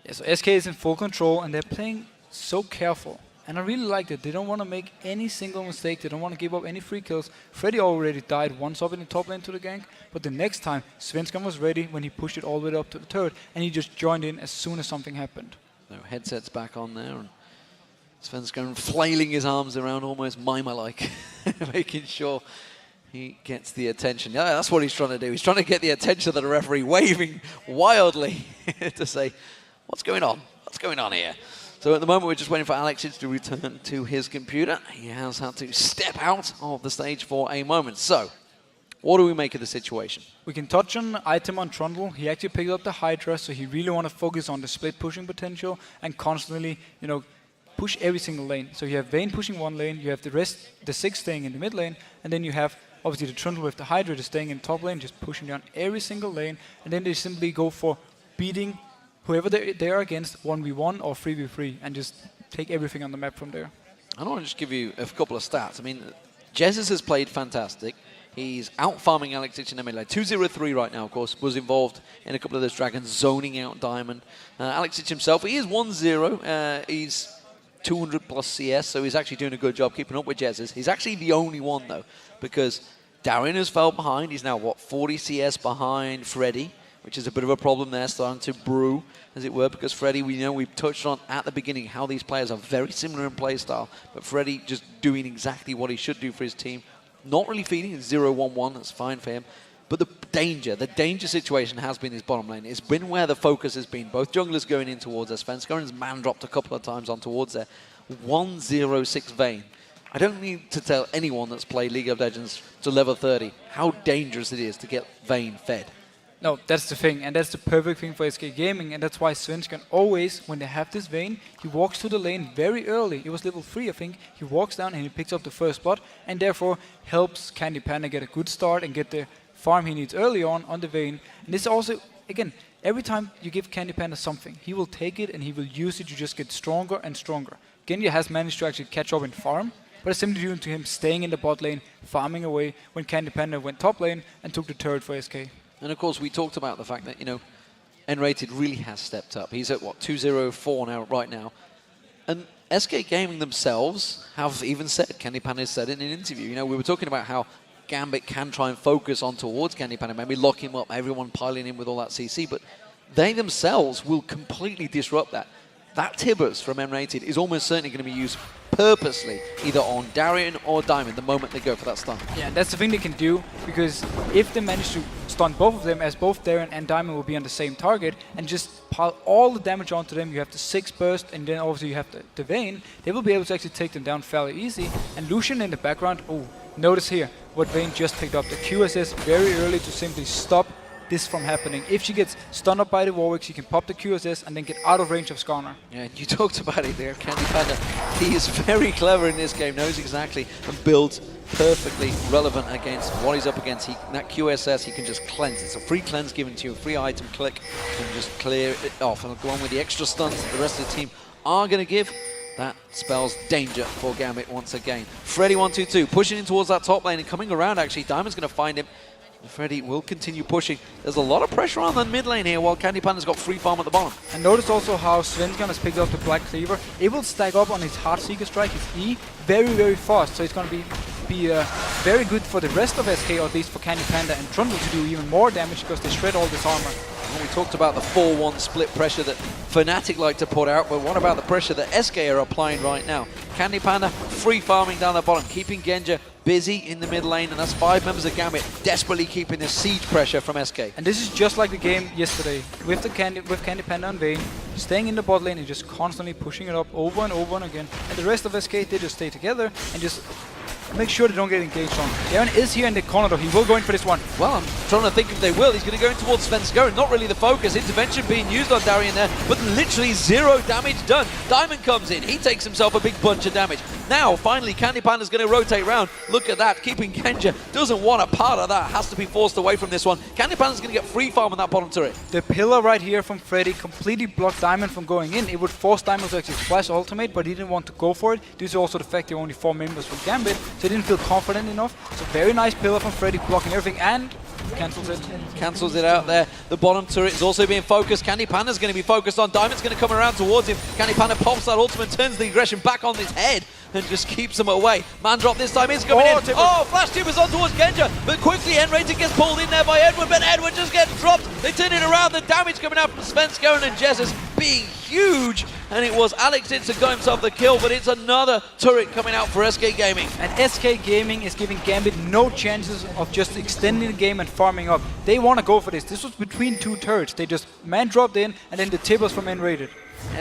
Yeah, so SK is in full control, and they're playing so careful. And I really like that. They don't want to make any single mistake. They don't want to give up any free kills. Freddy already died once up in the top lane to the gank, but the next time, Svenskeren was ready when he pushed it all the way up to the turret, and he just joined in as soon as something happened. So headsets back on there, and Svenskeren flailing his arms around almost Mima-like, making sure He gets the attention. Yeah, that's what he's trying to do. He's trying to get the attention of the referee, waving wildly to say, what's going on? What's going on here? So at the moment, we're just waiting for Alexic to return to his computer. He has had to step out of the stage for a moment. So, what do we make of the situation? We can touch on item on Trundle. He actually picked up the Hydra, so he really want to focus on the split pushing potential and constantly, push every single lane. So you have Vayne pushing one lane, you have the 6 staying in the mid lane, and then you have obviously the Trundle with the Hydra just staying in top lane, just pushing down every single lane, and then they simply go for beating whoever they are against 1v1 or 3v3 and just take everything on the map from there. I want to just give you a couple of stats. I mean, Jesus has played fantastic. He's out-farming Alexic in the mid lane. 2-0-3 right now, of course, was involved in a couple of those dragons, zoning out Diamond. Alexic himself, he is 1-0. He's 200 plus CS, so he's actually doing a good job keeping up with Jesus. He's actually the only one, though, because Darian has fell behind. He's now, 40 CS behind Freddy, which is a bit of a problem there, starting to brew, as it were, because Freddy, we've touched on at the beginning how these players are very similar in play style, but Freddy just doing exactly what he should do for his team. Not really feeding, it's 0-1-1, that's fine for him. But the danger situation has been his bottom lane. It's been where the focus has been. Both junglers going in towards us. Svenskaren's man dropped a couple of times on towards there. 1-0-6 Vayne. I don't need to tell anyone that's played League of Legends to level 30 how dangerous it is to get Vayne fed. No, that's the thing, and that's the perfect thing for SK Gaming, and that's why Svenskaren always, when they have this Vayne, he walks to the lane very early. It was level 3, I think. He walks down and he picks up the first blood, and therefore helps Candy Panda get a good start and get the farm he needs early on the Vayne. And this also, again, every time you give Candy Panda something, he will take it and he will use it to just get stronger and stronger. Genji has managed to actually catch up in farm, but it's simply due to him staying in the bot lane, farming away when Candy Panda went top lane and took the turret for SK. And of course, we talked about the fact that, N-Rated really has stepped up. He's at, 2-0-4 now, right now. And SK Gaming themselves have even said, Candy Panda said in an interview, we were talking about how Gambit can try and focus on towards Candy Panda, maybe lock him up, everyone piling in with all that CC, but they themselves will completely disrupt that. That Tibbers from N-Rated is almost certainly going to be used purposely, either on Darian or Diamond, the moment they go for that stun. Yeah, that's the thing they can do, because if they manage to stun both of them, as both Darian and Diamond will be on the same target, and just pile all the damage onto them, you have the 6 burst, and then obviously you have the Vayne, they will be able to actually take them down fairly easy. And Lucian in the background, notice here, what Vayne just picked up, the QSS very early to simply stop this from happening. If she gets stunned up by the Warwick, she can pop the QSS and then get out of range of Skarner. Yeah, you talked about it there, Candy Panda. He is very clever in this game, knows exactly, and builds perfectly relevant against what he's up against. That QSS, he can just cleanse. It's a free cleanse given to you, a free item click, and just clear it off. And go on with the extra stuns that the rest of the team are going to give. That spells danger for Gambit once again. Freddy 1-2-2, pushing in towards that top lane and coming around actually. Diamond's going to find him. Freddy will continue pushing. There's a lot of pressure on the mid lane here while Candy Panda's got free farm at the bottom. And notice also how Svenskaren has picked up the Black Cleaver. It will stack up on his Heartseeker strike, his E, very, very fast. So it's going to be very good for the rest of SK, or at least for Candy Panda and Trundle to do even more damage because they shred all this armor. Well, we talked about the 4-1 split pressure that Fnatic like to put out, but what about the pressure that SK are applying right now? Candy Panda free farming down the bottom, keeping Genja busy in the mid lane, and that's 5 members of Gambit desperately keeping this siege pressure from SK. And this is just like the game yesterday, with Candy Panda and Vayne, staying in the bot lane and just constantly pushing it up over and over and again. And the rest of SK, they just stay together and just make sure they don't get engaged on. Darren is here in the corner though, he will go in for this one. Well, I'm trying to think if they will. He's going to go in towards Svenskaren, not really the focus. Intervention being used on Darian there, but literally 0 damage done. Diamond comes in, he takes himself a big bunch of damage. Now, finally, Candy Panda's going to rotate round. Look at that, keeping Genja, doesn't want a part of that, has to be forced away from this one. Candy Panda's going to get free farm on that bottom turret. The pillar right here from Freddy completely blocked Diamond from going in. It would force Diamond to actually flash ultimate, but he didn't want to go for it. Due to also the fact there were only 4 members from Gambit, so he didn't feel confident enough. So very nice pillar from Freddy, blocking everything, and cancels it. Cancels it out there. The bottom turret is also being focused. Candy Panda's going to be focused on. Diamond's going to come around towards him. Candy Panda pops that ultimate, turns the aggression back on his head, and just keeps them away. Man drop this time is coming in. Timber. Oh, flash timbers on towards Genja, but quickly N-Rated gets pulled in there by Edward, but Edward just gets dropped. They turn it around. The damage coming out from Svenskaren and Jesus being huge, and it was Alex Itza got himself the kill, but it's another turret coming out for SK Gaming. And SK Gaming is giving Gambit no chances of just extending the game and farming up. They want to go for this. This was between two turrets. They just man dropped in, and then the tippers from in raided.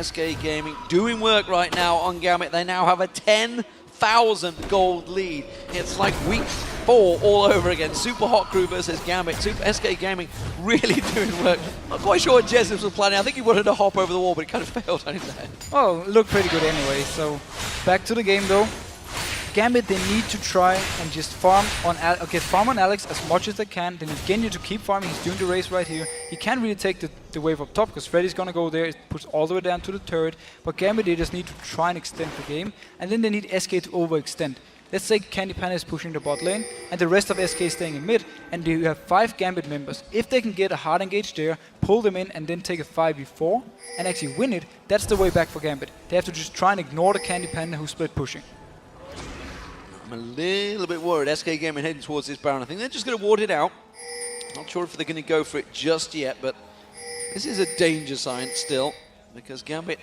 SK Gaming doing work right now on Gambit. They now have a 10,000 gold lead. It's like week 4 all over again. Super Hot Crew versus Gambit. SK Gaming really doing work. Not quite sure what Jesus was planning. I think he wanted to hop over the wall, but it kind of failed on his head. Well, it looked pretty good anyway. So back to the game though. Gambit, they need to try and just farm on Alex as much as they can. They need Genji to keep farming. He's doing the race right here. He can't really take the wave up top because Freddy's gonna go there. It puts all the way down to the turret. But Gambit, they just need to try and extend the game. And then they need SK to overextend. Let's say Candy Panda is pushing the bot lane and the rest of SK is staying in mid, and you have 5 Gambit members. If they can get a hard engage there, pull them in and then take a 5v4 and actually win it, that's the way back for Gambit. They have to just try and ignore the Candy Panda who's split pushing. I'm a little bit worried. SK Gaming heading towards this Baron. I think they're just going to ward it out. Not sure if they're going to go for it just yet, but this is a danger sign still, because Gambit,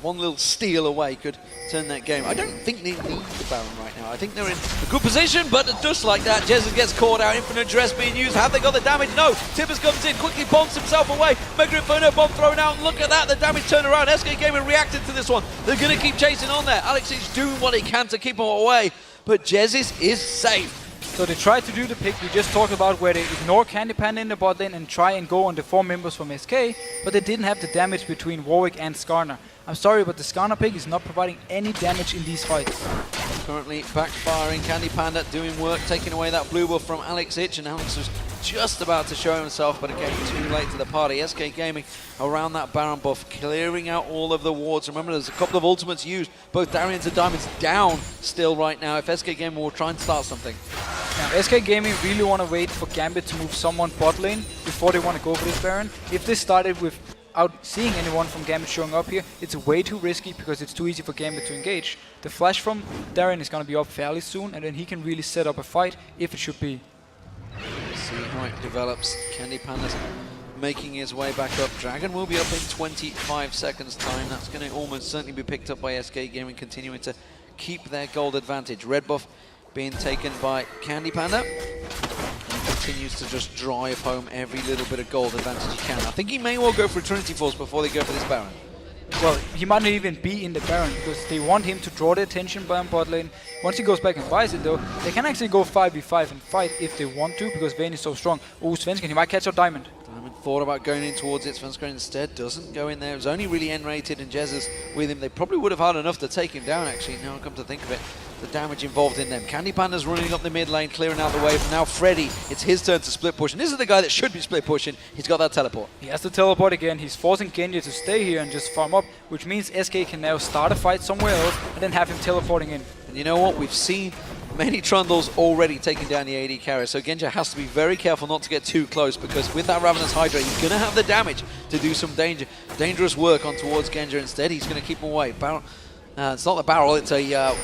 one little steal away could turn that game. I don't think they need the Baron right now. I think they're in a good position, but just like that, Jesus gets caught out. Infinite Dress being used. Have they got the damage? No. Tibbers comes in, quickly bombs himself away. Mega Inferno bomb thrown out, and look at that, the damage turned around. SK Gaming reacted to this one. They're going to keep chasing on there. Alex is doing what he can to keep him away, but Jesus is safe. So they tried to do the pick we just talked about, where they ignore Candy Panda in the bot lane and try and go on the 4 members from SK, but they didn't have the damage between Warwick and Skarner. I'm sorry, but the Skarner pick is not providing any damage in these fights. Currently backfiring. Candy Panda doing work, taking away that blue buff from Alex Ich, and Alex was just about to show himself, but again, too late to the party. SK Gaming around that Baron buff, clearing out all of the wards. Remember, there's a couple of ultimates used. Both Darians and Diamonds down still right now. If SK Gaming will try and start something. Now, SK Gaming really want to wait for Gambit to move someone bot lane before they want to go for this Baron. If they started without seeing anyone from Gambit showing up here, it's way too risky because it's too easy for Gambit to engage. The flash from Darien is going to be up fairly soon, and then he can really set up a fight if it should be. See how it develops. Candy Panda's making his way back up. Dragon will be up in 25 seconds time. That's going to almost certainly be picked up by SK Gaming, continuing to keep their gold advantage. Red buff being taken by Candy Panda. He continues to just drive home every little bit of gold advantage he can. I think he may well go for a Trinity Force before they go for this Baron. Well, he might not even be in the Baron because they want him to draw the attention by bot lane. Once he goes back and buys it though, they can actually go 5v5 and fight if they want to because Vayne is so strong. Oh, Svensken, he might catch out Diamond. Diamond thought about going in towards it. Svensken instead doesn't go in there. It was only really N-rated, and Jez is with him. They probably would have had enough to take him down actually, now I come to think of it. The damage involved in them. Candy Panda's running up the mid lane, clearing out the wave. Now Freddy, it's his turn to split push. And this is the guy that should be split pushing. He's got that teleport. He has to teleport again. He's forcing Genji to stay here and just farm up, which means SK can now start a fight somewhere else and then have him teleporting in. And you know what? We've seen many Trundles already taking down the AD carrier, so Genji has to be very careful not to get too close, because with that Ravenous Hydra, he's going to have the damage to do some dangerous work on towards Genji. Instead, he's going to keep him away. It's not the barrel, it's a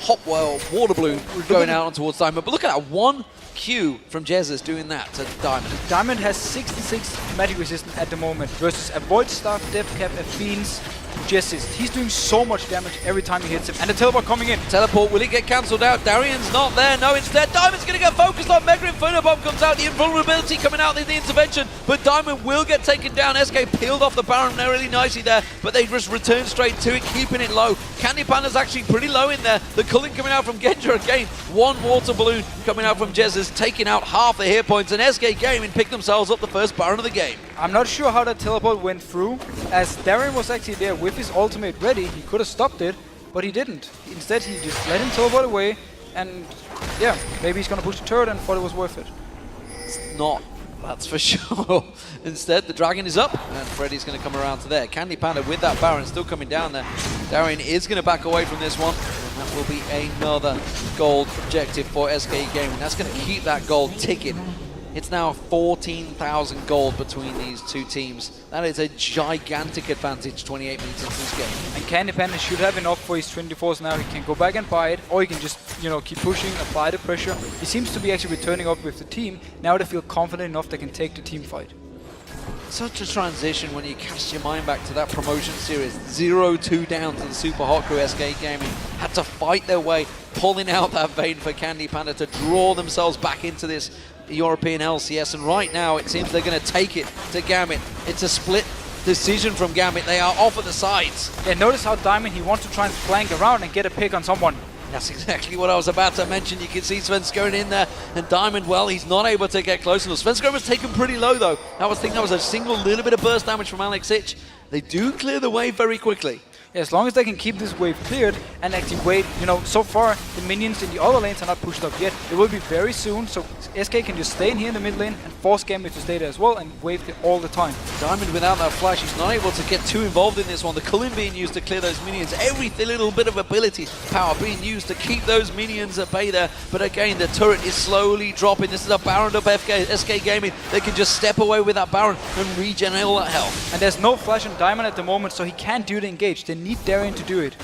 hot water balloon going out on towards Diamond. But look at that, 1 Q from Jesus doing that to Diamond. Diamond has 66 magic resistance at the moment versus a Void Staff, Death Cap, a Fiend's Jesus. He's doing so much damage every time he hits him. And the teleport coming in. Teleport, will it get cancelled out? Darian's not there. No, instead, Diamond's going to get focused on. Mega Inferno Bomb comes out. The invulnerability coming out in the intervention. But Diamond will get taken down. SK peeled off the Baron there really nicely there. But they just return straight to it, keeping it low. Candy Panda's actually pretty low in there. The culling coming out from Genja again. 1 water balloon coming out from Jesus, taking out half the hit points. And SK Gaming picked themselves up the first Baron of the game. I'm not sure how that teleport went through, as Darien was actually there with his ultimate ready. He could have stopped it, but he didn't. Instead, he just let him teleport away, and yeah, maybe he's gonna push the turret and thought it was worth it. It's not, that's for sure. Instead, the dragon is up, and Freddy's gonna come around to there. Candy Panda with that Baron still coming down there. Darien is gonna back away from this one, and that will be another gold objective for SK Gaming. That's gonna keep that gold ticking. It's now 14,000 gold between these two teams. That is a gigantic advantage 28 minutes into this game. And Candy Panda should have enough for his 24s now. He can go back and buy it, or he can just, keep pushing, apply the pressure. He seems to be actually returning up with the team. Now they feel confident enough they can take the team fight. such a transition when you cast your mind back to that promotion series. 0-2 down to the super hot crew. SK Gaming had to fight their way, pulling out that vein for Candy Panda to draw themselves back into this European LCS. And right now, it seems they're going to take it to Gambit. It's a split decision from Gambit. They are off at the sides. Yeah, notice how Diamond, he wants to try and flank around and get a pick on someone. That's exactly what I was about to mention. You can see Svensk going in there, and Diamond, well, he's not able to get close enough. Svensk was taken pretty low, though. I think that was a single little bit of burst damage from Alex Ich. They do clear the wave very quickly. Yeah, as long as they can keep this wave cleared and actually wait, you know, so far the minions in the other lanes are not pushed up yet. It will be very soon, so SK can just stay in here in the mid lane and force Gambit to stay there as well and wave it all the time. Diamond without that flash, he's not able to get too involved in this one. The culling being used to clear those minions. Every little bit of ability power being used to keep those minions at bay there. But again, the turret is slowly dropping. This is a Baron up SK Gaming. They can just step away with that Baron and regenerate all that health. And there's no flash on Diamond at the moment, so he can't do the engage. They need Darien to do it.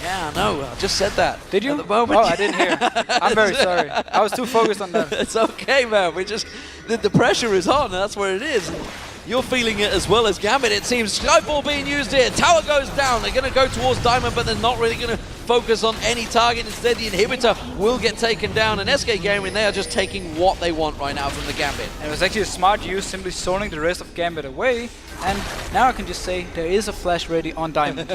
Yeah, I know. I just said that. Did you? At the moment. Oh, I didn't hear. I'm very sorry. I was too focused on that. It's okay, man. We just the pressure is on, and that's where it is. You're feeling it as well as Gambit, it seems. Skyfall being used here. Tower goes down. They're going to go towards Diamond, but they're not really going to focus on any target. Instead, the inhibitor will get taken down. And SK Gaming, they are just taking what they want right now from the Gambit. And it was actually a smart use, simply zoning the rest of Gambit away. And now I can just say there is a flash ready on Diamond.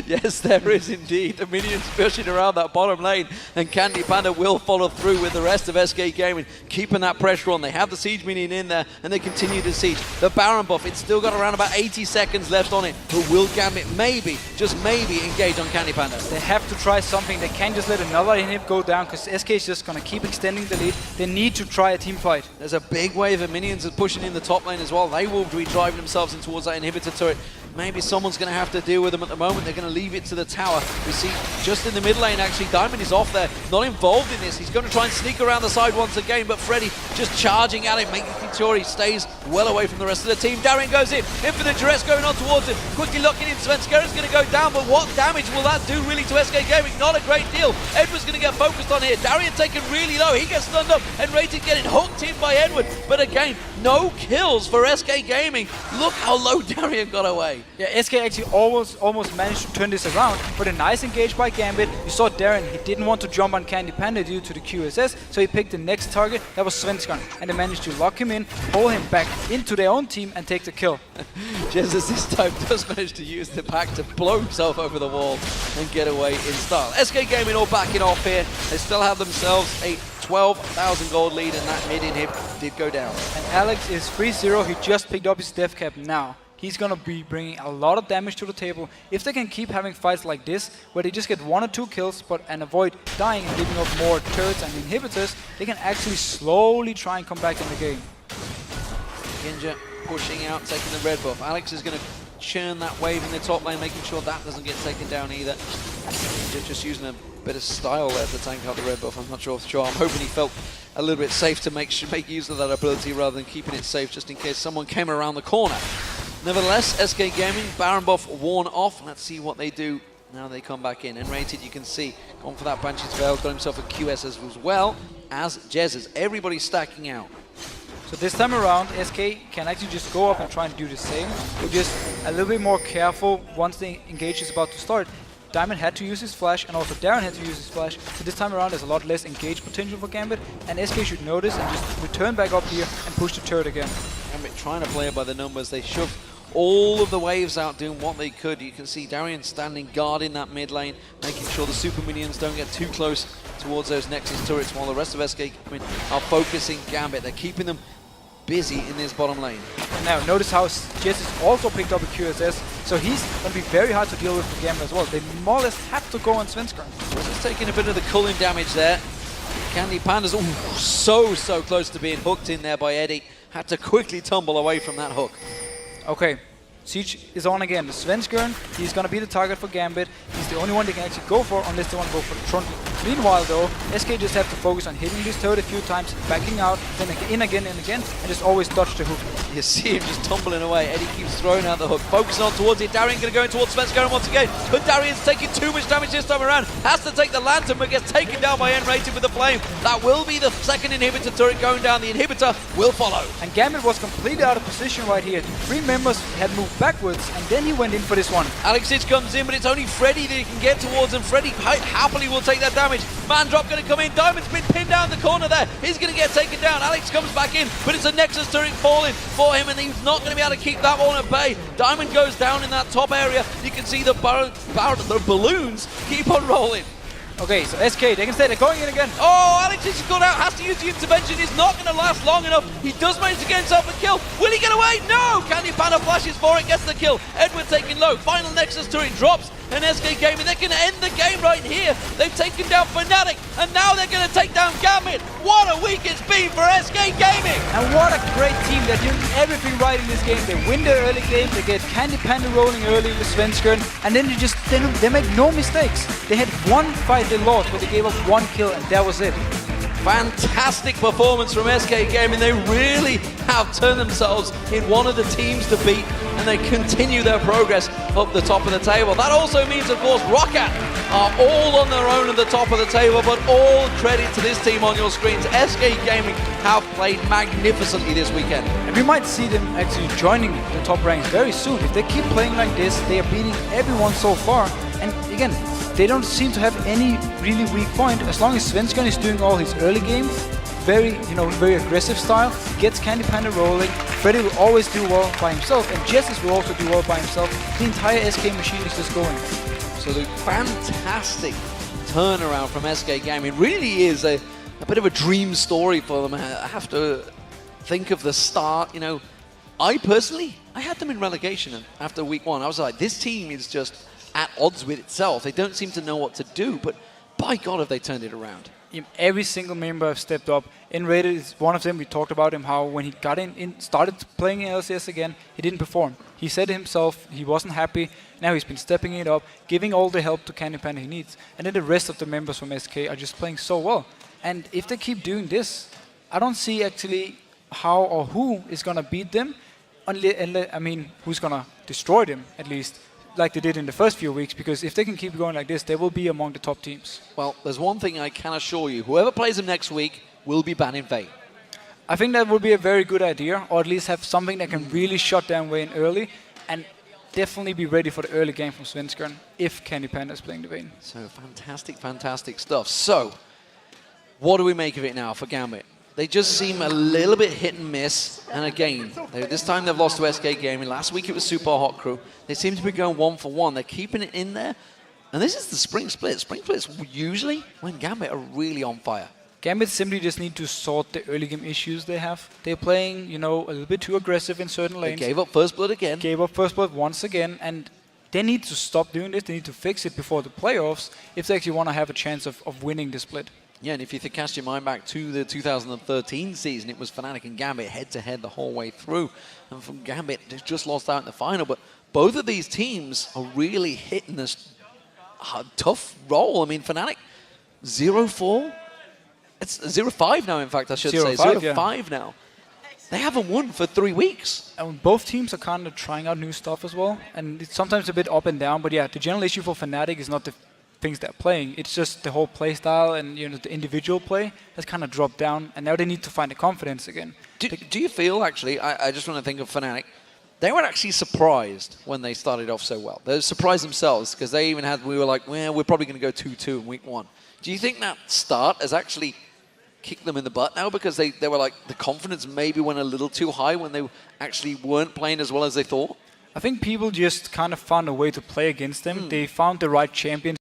Yes, there is indeed. The minions pushing around that bottom lane, and Candy Panda will follow through with the rest of SK Gaming, keeping that pressure on. They have the siege minion in there, and they continue to siege. The Baron buff, it's still got around about 80 seconds left on it, but will Gambit maybe, just maybe, engage on Candy Panda? They have to try something. They can't just let another inhib go down, because SK is just going to keep extending the lead. They need to try a team fight. There's a big wave of minions pushing in the top lane as well. They will be driving themselves in towards that inhibitor turret. Maybe someone's going to have to deal with them at the moment. They're going to leave it to the tower. We see just in the mid lane, actually, Diamond is off there, not involved in this. He's going to try and sneak around the side once again, but Freddy just charging at him, making sure he stays well away from the rest of the team. Darien goes in for the duress going on towards him. Quickly locking in, Svenskera's going to go down, but what damage will that do really to SK Gaming? Not a great deal. Edward's going to get focused on here. Darien taken really low. He gets stunned up, and Rated getting hooked in by Edward. But again, no kills for SK Gaming. Look how low Darien got away. Yeah, SK actually almost managed to turn this around, but a nice engage by Gambit. You saw Darien, he didn't want to jump on Candy Panda due to the QSS, so he picked the next target, that was Svenskeren, and they managed to lock him in, pull him back into their own team, and take the kill. Jesus this time does manage to use the pack to blow himself over the wall and get away in style. SK Gaming all backing off here. They still have themselves a 12,000 gold lead, and that mid inhib did go down. And Alex is 3-0, he just picked up his death cap now. He's going to be bringing a lot of damage to the table. If they can keep having fights like this, where they just get 1 or 2 kills and avoid dying and giving up more turrets and inhibitors, they can actually slowly try and come back in the game. Ginja pushing out, taking the red buff. Alex is going to churn that wave in the top lane, making sure that doesn't get taken down either. Ginja just using a bit of style there to tank out the red buff. I'm not sure. I'm hoping he felt a little bit safe to make use of that ability rather than keeping it safe just in case someone came around the corner. Nevertheless, SK Gaming, Baron buff worn off. Let's see what they do now they come back in. And Rated, you can see, gone for that Banshee's Veil, got himself a QS as well as Jez's. Everybody's stacking out. So this time around, SK can actually just go up and try and do the same. They're just a little bit more careful once the engage is about to start. Diamond had to use his flash, and also Darien had to use his flash. So this time around, there's a lot less engage potential for Gambit, and SK should notice and just return back up here and push the turret again. Gambit trying to play it by the numbers. They shoved all of the waves out, doing what they could. You can see Darien standing guard in that mid lane, making sure the super minions don't get too close towards those Nexus turrets, while the rest of SK are focusing Gambit. They're keeping them busy in this bottom lane. Now, notice how Jez has also picked up a QSS, so he's going to be very hard to deal with for Gambit as well. They more or less have to go on Svenskeren. Just taking a bit of the culling damage there. Candy Panda's so close to being hooked in there by Eddie. Had to quickly tumble away from that hook. Okay, Siege is on again. Svenskeren, he's going to be the target for Gambit. He's the only one they can actually go for unless they want to go for the Trundle. Meanwhile though, SK just have to focus on hitting this turret a few times, backing out, then in again and again, and just always dodge the hook. You see him just tumbling away. Eddie keeps throwing out the hook, focusing on towards it. Darien going to go in towards Svenskeren once again, but Darien's taking too much damage this time around. Has to take the lantern, but gets taken down by N-Rated with the flame. That will be the second inhibitor turret going down. The inhibitor will follow. And Gambit was completely out of position right here. 3 members had moved backwards, and then he went in for this one. Alexic comes in, but it's only Freddy that he can get towards, and Freddy happily will take that damage. Man drop going to come in. Diamond's been pinned down the corner there. He's going to get taken down. Alex comes back in, but it's a Nexus turret falling for him, and he's not going to be able to keep that one at bay. Diamond goes down in that top area. You can see the balloons keep on rolling. Okay, so SK, they can stay, they're going in again. Oh, Alex has gone out, has to use the intervention. It's not going to last long enough. He does manage to get himself a kill. Will he get away? No! Candy Panda flashes for it, gets the kill. Edward taking low. Final Nexus turret drops, and SK Gaming, they can end the game right here. They've taken down Fnatic, and now they're going to take down Gambit. What a week it's been for SK Gaming! And what a great team. They're doing everything right in this game. They win their early game, they get Candy Panda rolling early with Svenskeren, and then they make no mistakes. They had one fight they lost, but they gave up 1 kill, and that was it. Fantastic performance from SK Gaming. They really have turned themselves in one of the teams to beat, and they continue their progress up the top of the table. That also means, of course, Roccat are all on their own at the top of the table, but all credit to this team on your screens. SK Gaming have played magnificently this weekend. And we might see them actually joining the top ranks very soon. If they keep playing like this, they are beating everyone so far. And again, they don't seem to have any really weak point. As long as Svenskeren is doing all his early game, very aggressive style, gets Candy Panda rolling, Freddy will always do well by himself, and Jessis will also do well by himself. The entire SK machine is just going. So the fantastic turnaround from SK Gaming really is a bit of a dream story for them. I have to think of the start. You know, I personally had them in relegation after week 1. I was like, this team is just at odds with itself. They don't seem to know what to do, but by God have they turned it around. Every single member have stepped up. N-Rated is one of them. We talked about him, how when he got started playing in LCS again, he didn't perform. He said himself he wasn't happy. Now he's been stepping it up, giving all the help to Candy Panda he needs. And then the rest of the members from SK are just playing so well. And if they keep doing this, I don't see actually how or who is going to beat them. I mean, who's going to destroy them, at least, like they did in the first few weeks, because if they can keep going like this, they will be among the top teams. Well, there's one thing I can assure you. Whoever plays them next week will be banning Vayne. I think that would be a very good idea, or at least have something that can really shut down Vayne early, and definitely be ready for the early game from Svenskeren if Candy Panda is playing the Vayne. So fantastic, fantastic stuff. So, what do we make of it now for Gambit? They just seem a little bit hit and miss, and again, this time they've lost to SK Gaming. Last week it was Super Hot Crew. They seem to be going 1 for 1. They're keeping it in there, and this is the Spring Split. Spring Split's usually when Gambit are really on fire. Gambit simply just need to sort the early game issues they have. They're playing, a little bit too aggressive in certain lanes. They gave up First Blood again. Gave up First Blood once again, and they need to stop doing this. They need to fix it before the playoffs if they actually want to have a chance of winning the split. Yeah, and if you cast your mind back to the 2013 season, it was Fnatic and Gambit head-to-head the whole way through. And from Gambit, they just lost out in the final. But both of these teams are really hitting this tough role. I mean, Fnatic, 0-4. It's 0-5 now, in fact, I should say. 0-5 now. They haven't won for 3 weeks. And both teams are kind of trying out new stuff as well. And it's sometimes a bit up and down. But yeah, the general issue for Fnatic is not the things they're playing. It's just the whole play style and the individual play has kind of dropped down, and now they need to find the confidence again. Do you feel, actually, I just want to think of Fnatic, they were actually surprised when they started off so well. They surprised themselves because they even had, we were like, well, we're probably going to go 2-2 in week 1. Do you think that start has actually kicked them in the butt now because they were like, the confidence maybe went a little too high when they actually weren't playing as well as they thought? I think people just kind of found a way to play against them. They found the right champion